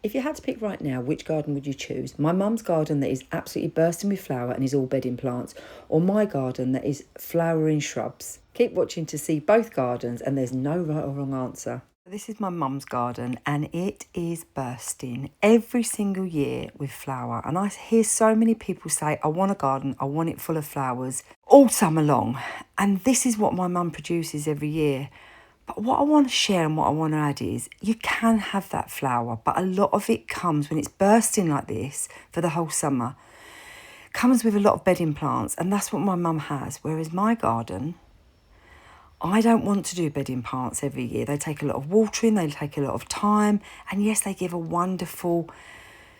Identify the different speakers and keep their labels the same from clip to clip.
Speaker 1: If you had to pick right now, which garden would you choose? My mum's garden that is absolutely bursting with flower and is all bedding plants, or my garden that is flowering shrubs? Keep watching to see both gardens, and there's no right or wrong answer. This is my mum's garden and it is bursting every single year with flower. And I hear so many people say, I want a garden, I want it full of flowers all summer long. And this is what my mum produces every year. But what I want to share and what I want to add is you can have that flower, but a lot of it comes when it's bursting like this for the whole summer. Comes with a lot of bedding plants, and that's what my mum has. Whereas my garden, I don't want to do bedding plants every year. They take a lot of watering, they take a lot of time, and yes, they give a wonderful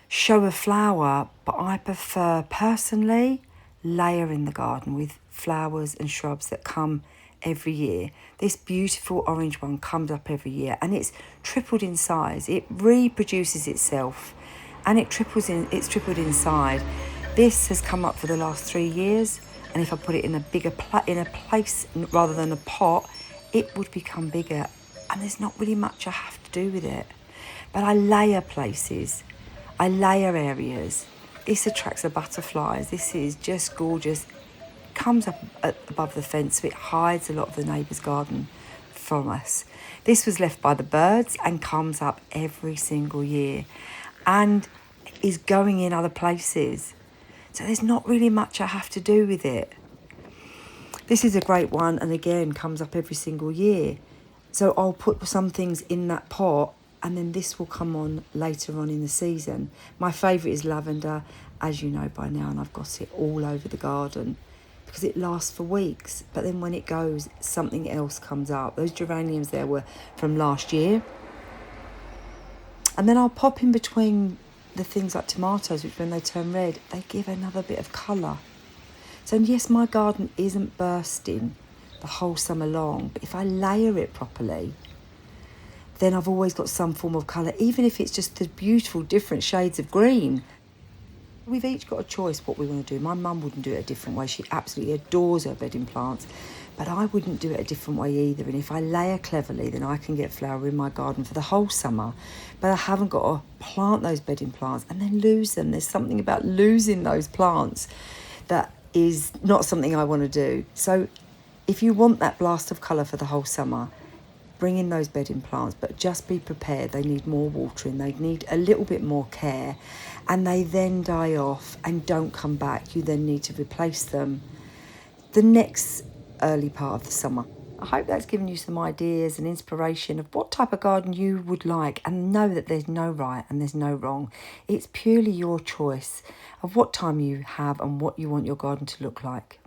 Speaker 1: show of flower, but I prefer personally layering the garden with flowers and shrubs that come every year. This beautiful orange one comes up every year and it's tripled in size. It reproduces itself and it's tripled inside. This has come up for the last 3 years, and if I put it in a bigger place rather than a pot, it would become bigger, and there's not really much I have to do with it. But I layer places, I layer areas. This attracts the butterflies. This is just gorgeous. Comes up above the fence, so it hides a lot of the neighbour's garden from us. This was left by the birds and comes up every single year and is going in other places. So there's not really much I have to do with it. This is a great one, and again comes up every single year. So I'll put some things in that pot and then this will come on later on in the season. My favourite is lavender, as you know by now, and I've got it all over the garden because it lasts for weeks. But then when it goes, something else comes up. Those geraniums there were from last year. And then I'll pop in between the things like tomatoes, which when they turn red, they give another bit of colour. So yes, my garden isn't bursting the whole summer long, but if I layer it properly, then I've always got some form of colour, even if it's just the beautiful different shades of green. We've each got a choice what we want to do. My mum wouldn't do it a different way. She absolutely adores her bedding plants, but I wouldn't do it a different way either. And if I layer cleverly, then I can get flower in my garden for the whole summer, but I haven't got to plant those bedding plants and then lose them. There's something about losing those plants that is not something I want to do. So if you want that blast of colour for the whole summer, bring in those bedding plants, but just be prepared. They need more watering, they need a little bit more care, and they then die off and don't come back. You then need to replace them the next early part of the summer. I hope that's given you some ideas and inspiration of what type of garden you would like, and know that there's no right and there's no wrong. It's purely your choice of what time you have and what you want your garden to look like.